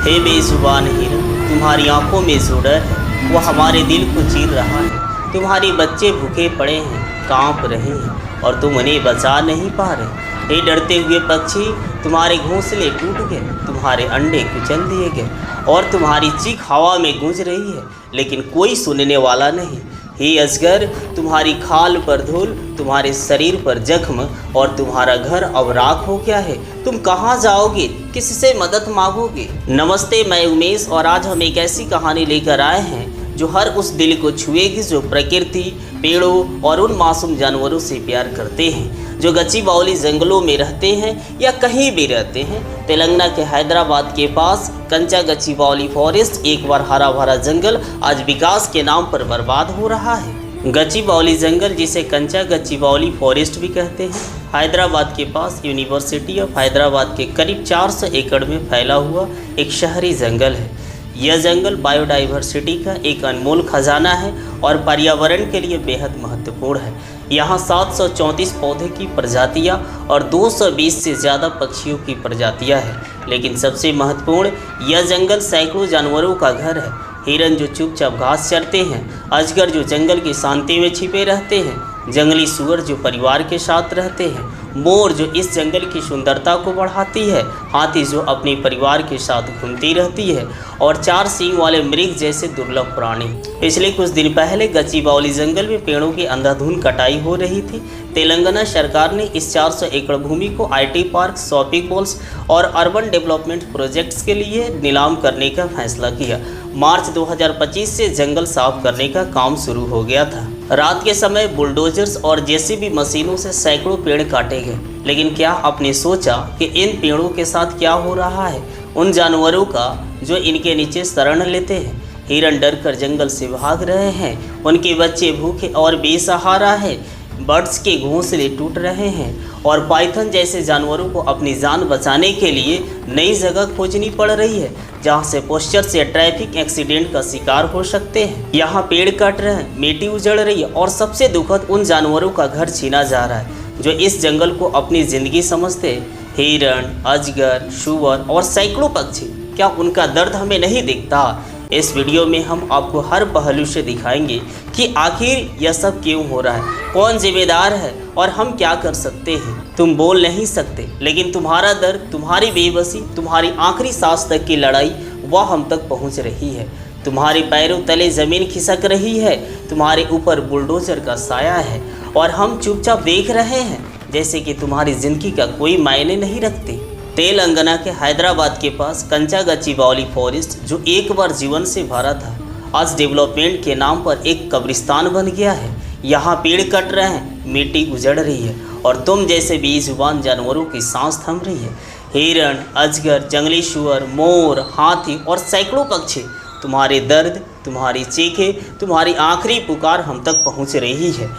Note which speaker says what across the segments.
Speaker 1: हे बेजुबान हिरन, तुम्हारी आंखों में जो डर है वो हमारे दिल को चीर रहा है। तुम्हारे बच्चे भूखे पड़े हैं, कांप रहे हैं और तुम उन्हें बचा नहीं पा रहे। हे डरते हुए पक्षी, तुम्हारे घोंसले टूट गए, तुम्हारे अंडे कुचल दिए गए और तुम्हारी चीख हवा में गूंज रही है, लेकिन कोई सुनने वाला नहीं। हे अजगर, तुम्हारी खाल पर धूल, तुम्हारे शरीर पर जख्म और तुम्हारा घर अब राख हो गया है। तुम कहाँ जाओगे, किससे मदद मांगोगे? नमस्ते, मैं उमेश और आज हम एक ऐसी कहानी लेकर आए हैं जो हर उस दिल को छुएगी जो प्रकृति, पेड़ों और उन मासूम जानवरों से प्यार करते हैं जो गच्चीबौली जंगलों में रहते हैं या कहीं भी रहते हैं। तेलंगाना के हैदराबाद के पास कंचा गच्चीबौली फॉरेस्ट, एक बार हरा भरा जंगल, आज विकास के नाम पर बर्बाद हो रहा है। गच्चीबौली जंगल, जिसे कंचा गच्चीबौली फॉरेस्ट भी कहते हैं, हैदराबाद के पास यूनिवर्सिटी ऑफ हैदराबाद के करीब 400 एकड़ में फैला हुआ एक शहरी जंगल है। यह जंगल बायोडाइवर्सिटी का एक अनमोल खजाना है और पर्यावरण के लिए बेहद महत्वपूर्ण है। यहाँ 734 पौधे की प्रजातियाँ और 220 से ज़्यादा पक्षियों की प्रजातियाँ हैं। लेकिन सबसे महत्वपूर्ण, यह जंगल सैकड़ों जानवरों का घर है। हिरन जो चुपचाप घास चरते हैं, अजगर जो जंगल की शांति में छिपे रहते हैं, जंगली सूअर जो परिवार के साथ रहते हैं, मोर जो इस जंगल की सुंदरता को बढ़ाती है, हाथी जो अपने परिवार के साथ घूमती रहती है और 4 सींग वाले मृग जैसे दुर्लभ प्राणी। पिछले कुछ दिन पहले गच्चीबौली जंगल में पेड़ों की अंधाधुंध कटाई हो रही थी। तेलंगाना सरकार ने इस 400 एकड़ भूमि को IT पार्क, शॉपिंग मॉल्स और अर्बन डेवलपमेंट प्रोजेक्ट्स के लिए नीलाम करने का फैसला किया। मार्च 2025 से जंगल साफ करने का काम शुरू हो गया था। रात के समय बुलडोजर्स और JCB मशीनों से सैकड़ों पेड़ काटे गए। लेकिन क्या आपने सोचा कि इन पेड़ों के साथ क्या हो रहा है उन जानवरों का जो इनके नीचे शरण लेते हैं? हिरन डर कर जंगल से भाग रहे हैं, उनके बच्चे भूखे और बेसहारा हैं, बर्ड्स के घोंसले टूट रहे हैं और पाइथन जैसे जानवरों को अपनी जान बचाने के लिए नई जगह खोजनी पड़ रही है जहां से पोस्चर्स या ट्रैफिक एक्सीडेंट का शिकार हो सकते हैं। यहाँ पेड़ कट रहे हैं, मिट्टी उजड़ रही है और सबसे दुखद, उन जानवरों का घर छीना जा रहा है जो इस जंगल को अपनी ज़िंदगी समझते हैं। हिरन, अजगर, सूअर और सैकड़ों पक्षी, क्या उनका दर्द हमें नहीं दिखता? इस वीडियो में हम आपको हर पहलू से दिखाएंगे कि आखिर यह सब क्यों हो रहा है, कौन जिम्मेदार है और हम क्या कर सकते हैं। तुम बोल नहीं सकते, लेकिन तुम्हारा दर्द, तुम्हारी बेबसी, तुम्हारी आखिरी सांस तक की लड़ाई वह हम तक पहुंच रही है। तुम्हारे पैरों तले ज़मीन खिसक रही है, तुम्हारे ऊपर बुलडोजर का साया है और हम चुपचाप देख रहे हैं जैसे कि तुम्हारी ज़िंदगी का कोई मायने नहीं रखती। तेलंगाना के हैदराबाद के पास कंचा गच्चीबौली फॉरेस्ट, जो एक बार जीवन से भरा था, आज डेवलपमेंट के नाम पर एक कब्रिस्तान बन गया है। यहाँ पेड़ कट रहे हैं, मिट्टी उजड़ रही है और तुम जैसे बेजुबान जानवरों की सांस थम रही है। हिरन, अजगर, जंगली सूअर, मोर, हाथी और सैकड़ों पक्षी, तुम्हारे दर्द, तुम्हारी चीखें, तुम्हारी आखिरी पुकार हम तक पहुँच रही है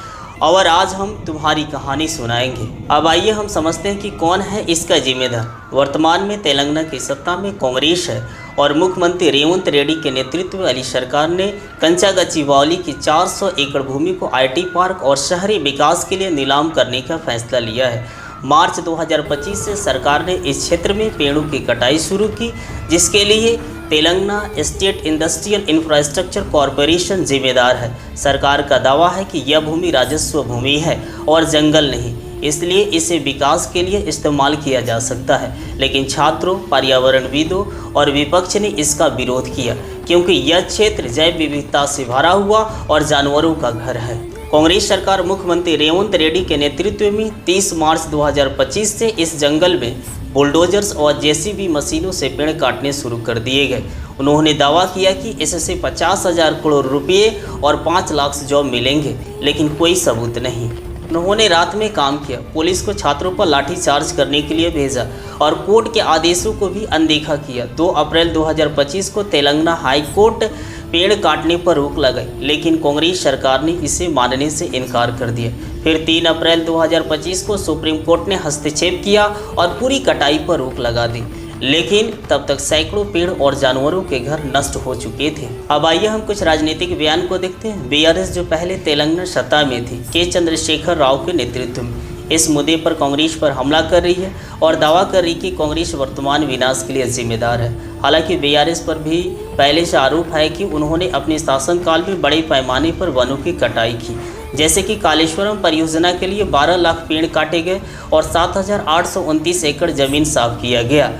Speaker 1: और आज हम तुम्हारी कहानी सुनाएंगे। अब आइए हम समझते हैं कि कौन है इसका जिम्मेदार। वर्तमान में तेलंगाना की सत्ता में कांग्रेस है और मुख्यमंत्री रेवंत रेड्डी के नेतृत्व वाली सरकार ने कंचा गच्चीबौली की 400 एकड़ भूमि को IT पार्क और शहरी विकास के लिए नीलाम करने का फैसला लिया है। मार्च 2025 से सरकार ने इस क्षेत्र में पेड़ों की कटाई शुरू की, जिसके लिए Telangana state industrial infrastructure corporation जिम्मेदार है। सरकार का दावा है कि यह भूमि राजस्व भूमि है और जंगल नहीं, इसलिए इसे विकास के लिए इस्तेमाल किया जा सकता है। लेकिन छात्रों, पर्यावरणविदों और विपक्ष ने इसका विरोध किया क्योंकि यह क्षेत्र जैव विविधता से भरा हुआ और जानवरों का घर है। कांग्रेस सरकार मुख्यमंत्री रेवंत रेड्डी के नेतृत्व में 30 मार्च 2025 से इस जंगल में बुलडोजर्स और JCB मशीनों से पेड़ काटने शुरू कर दिए गए। उन्होंने दावा किया कि इससे 50,000 करोड़ रुपये और 5 लाख जॉब मिलेंगे, लेकिन कोई सबूत नहीं। उन्होंने रात में काम किया, पुलिस को छात्रों पर लाठीचार्ज करने के लिए भेजा और कोर्ट के आदेशों को भी अनदेखा किया। 2 अप्रैल 2025 को तेलंगाना हाई कोर्ट पेड़ काटने पर रोक लगाई, लेकिन कांग्रेस सरकार ने इसे मानने से इनकार कर दिया। फिर 3 अप्रैल 2025 को सुप्रीम कोर्ट ने हस्तक्षेप किया और पूरी कटाई पर रोक लगा दी, लेकिन तब तक सैकड़ों पेड़ और जानवरों के घर नष्ट हो चुके थे। अब आइए हम कुछ राजनीतिक बयान को देखते हैं। BRS जो पहले तेलंगाना सत्ता में थी, के चंद्रशेखर राव के नेतृत्व में इस मुद्दे पर कांग्रेस पर हमला कर रही है और दावा कर रही कि कांग्रेस वर्तमान विनाश के लिए जिम्मेदार है। हालांकि बीआरएस पर भी पहले से आरोप है कि उन्होंने अपने शासनकाल में बड़े पैमाने पर वनों की कटाई की, जैसे कि कालेश्वरम परियोजना के लिए 12 लाख पेड़ काटे गए और 7,829 एकड़ जमीन साफ किया गया।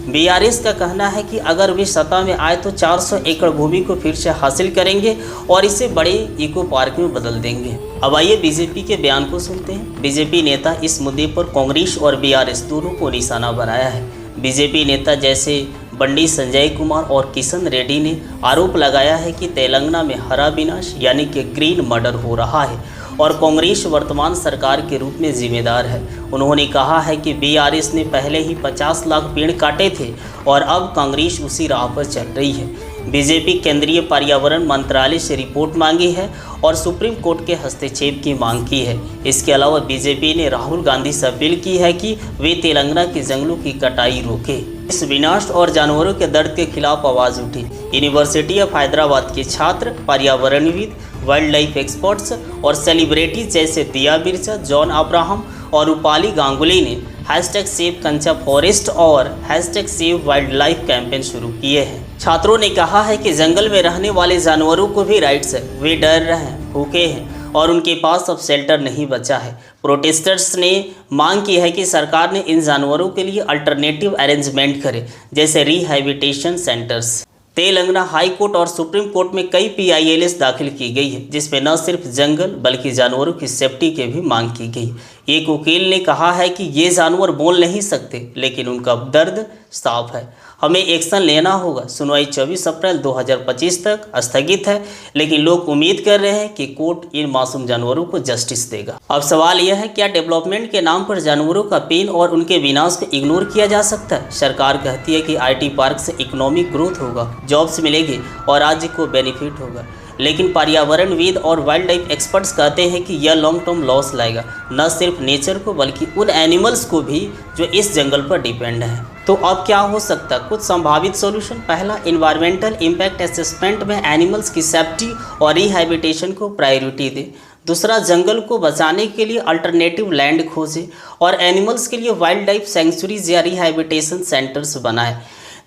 Speaker 1: बीआरएस का कहना है कि अगर वे सत्ता में आए तो 400 एकड़ भूमि को फिर से हासिल करेंगे और इसे बड़े इको पार्क में बदल देंगे। अब आइए बीजेपी के बयान को सुनते हैं। बीजेपी नेता इस मुद्दे पर कांग्रेस और बीआरएस दोनों को निशाना बनाया है। बीजेपी नेता जैसे बंडी संजय कुमार और किशन रेड्डी ने आरोप लगाया है कि तेलंगाना में हरा विनाश यानी कि ग्रीन मर्डर हो रहा है और कांग्रेस वर्तमान सरकार के रूप में जिम्मेदार है। उन्होंने कहा है कि बीआरएस ने पहले ही 50 लाख पेड़ काटे थे और अब कांग्रेस उसी राह पर चल रही है। बीजेपी केंद्रीय पर्यावरण मंत्रालय से रिपोर्ट मांगी है और सुप्रीम कोर्ट के हस्तक्षेप की मांग की है। इसके अलावा बीजेपी ने राहुल गांधी से अपील की है कि वे तेलंगाना के जंगलों की कटाई रोकें। इस विनाश और जानवरों के दर्द के खिलाफ आवाज़ उठी। यूनिवर्सिटी ऑफ हैदराबाद के छात्र, पर्यावरणविद, वाइल्ड लाइफ एक्सपर्ट्स और सेलिब्रिटीज जैसे दिया मिर्जा, जॉन अब्राहम और रूपाली गांगुली ने #सेव कंचा फॉरेस्ट और #सेव वाइल्ड लाइफ कैंपेन शुरू किए हैं। छात्रों ने कहा है कि जंगल में रहने वाले जानवरों को भी राइट्स है। वे डर रहे हैं, भूखे हैं और उनके पास अब शेल्टर नहीं बचा है। प्रोटेस्टर्स ने मांग की है कि सरकार ने इन जानवरों के लिए अल्टरनेटिव अरेंजमेंट करे, जैसे rehabilitation centres. Telangana high court और सुप्रीम कोर्ट में कई PILs दाखिल की गई है, जिसमें न सिर्फ जंगल बल्कि जानवरों की सेफ्टी के भी मांग की गई। एक वकील ने कहा है कि ये जानवर बोल नहीं सकते, लेकिन उनका दर्द साफ है। हमें एक्शन लेना होगा। सुनवाई 24 अप्रैल 2025 तक स्थगित है, लेकिन लोग उम्मीद कर रहे हैं कि कोर्ट इन मासूम जानवरों को जस्टिस देगा। अब सवाल यह है, क्या डेवलपमेंट के नाम पर जानवरों का पेन और उनके विनाश को इग्नोर किया जा सकता है? सरकार कहती है कि IT पार्क से इकोनॉमिक ग्रोथ होगा, जॉब्स मिलेगी और राज्य को बेनिफिट होगा, लेकिन पर्यावरणविद और वाइल्ड लाइफ एक्सपर्ट्स कहते हैं कि यह लॉन्ग टर्म लॉस लाएगा, न सिर्फ नेचर को बल्कि उन एनिमल्स को भी जो इस जंगल पर डिपेंड है। तो अब क्या हो सकता? कुछ संभावित सॉल्यूशन। पहला, इन्वायरमेंटल इम्पैक्ट असेसमेंट में एनिमल्स की सेफ्टी और रिहैबिलिटेशन को प्रायोरिटी दे। दूसरा, जंगल को बचाने के लिए अल्टरनेटिव लैंड खोजे और एनिमल्स के लिए वाइल्ड लाइफ सेंचुरीज या रिहैबिलिटेशन सेंटर्स बनाए।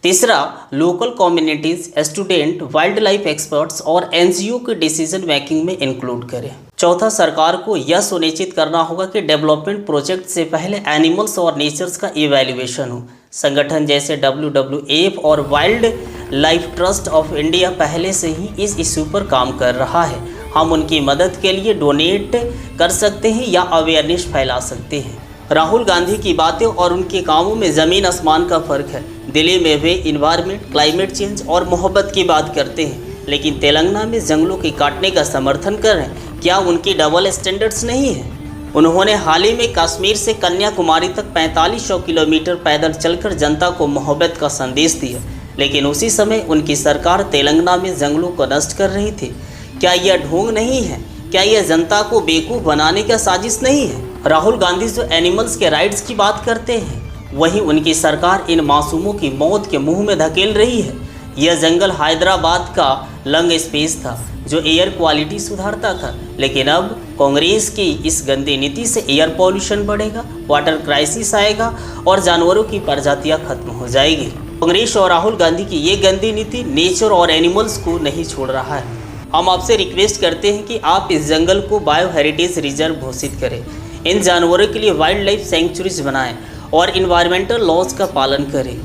Speaker 1: तीसरा, local communities, student, wild life experts और NGO के डिसीजन मेकिंग में इंक्लूड करें। चौथा, सरकार को यह सुनिश्चित करना होगा कि डेवलपमेंट प्रोजेक्ट से पहले एनिमल्स और नेचर्स का इवैल्यूएशन हो। संगठन जैसे WWF और wild life trust of India पहले से ही इस इशू पर काम कर रहा है। हम उनकी मदद के लिए डोनेट कर सकते हैं या अवेयरनेस फैला सकते हैं। राहुल गांधी की बातें और उनके कामों में ज़मीन आसमान का फ़र्क है। दिल्ली में वे इन्वायरमेंट, क्लाइमेट चेंज और मोहब्बत की बात करते हैं, लेकिन तेलंगाना में जंगलों के काटने का समर्थन कर रहे हैं। क्या उनकी डबल स्टैंडर्ड्स नहीं है? उन्होंने हाल ही में कश्मीर से कन्याकुमारी तक 4500 किलोमीटर पैदल चलकर जनता को मोहब्बत का संदेश दिया, लेकिन उसी समय उनकी सरकार तेलंगाना में जंगलों को नष्ट कर रही थी। क्या यह ढोंग नहीं है? क्या यह जनता को बेवकूफ़ बनाने का साजिश नहीं है? राहुल गांधी जो एनिमल्स के राइट्स की बात करते हैं, वहीं उनकी सरकार इन मासूमों की मौत के मुंह में धकेल रही है। यह जंगल हैदराबाद का लंग स्पेस था जो एयर क्वालिटी सुधारता था, लेकिन अब कांग्रेस की इस गंदी नीति से एयर पॉल्यूशन बढ़ेगा, वाटर क्राइसिस आएगा और जानवरों की प्रजातियां खत्म हो जाएगी। कांग्रेस और राहुल गांधी की ये गंदी नीति नेचर और एनिमल्स को नहीं छोड़ रहा है। हम आपसे रिक्वेस्ट करते हैं कि आप इस जंगल को बायो हेरिटेज रिजर्व घोषित करें, इन जानवरों के लिए वाइल्ड लाइफ सेंचुरीज बनाएं और इन्वायरमेंटल लॉज का पालन करें।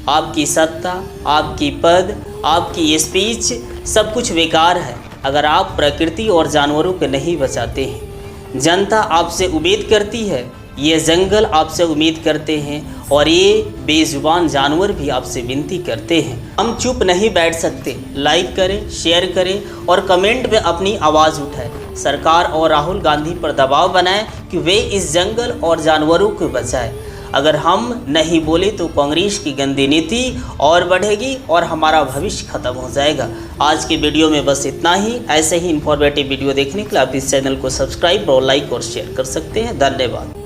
Speaker 1: आपकी सत्ता, आपकी पद, आपकी स्पीच सब कुछ बेकार है अगर आप प्रकृति और जानवरों को नहीं बचाते हैं। जनता आपसे उम्मीद करती है, ये जंगल आपसे उम्मीद करते हैं और ये बेजुबान जानवर भी आपसे विनती करते हैं। हम चुप नहीं बैठ सकते। लाइक करें, शेयर करें और कमेंट में अपनी आवाज़ उठाएं। सरकार और राहुल गांधी पर दबाव बनाएं कि वे इस जंगल और जानवरों को बचाएं। अगर हम नहीं बोले तो कांग्रेस की गंदी नीति और बढ़ेगी और हमारा भविष्य खत्म हो जाएगा। आज के वीडियो में बस इतना ही। ऐसे ही इन्फॉर्मेटिव वीडियो देखने के लिए आप इस चैनल को सब्सक्राइब और लाइक और शेयर कर सकते हैं। धन्यवाद।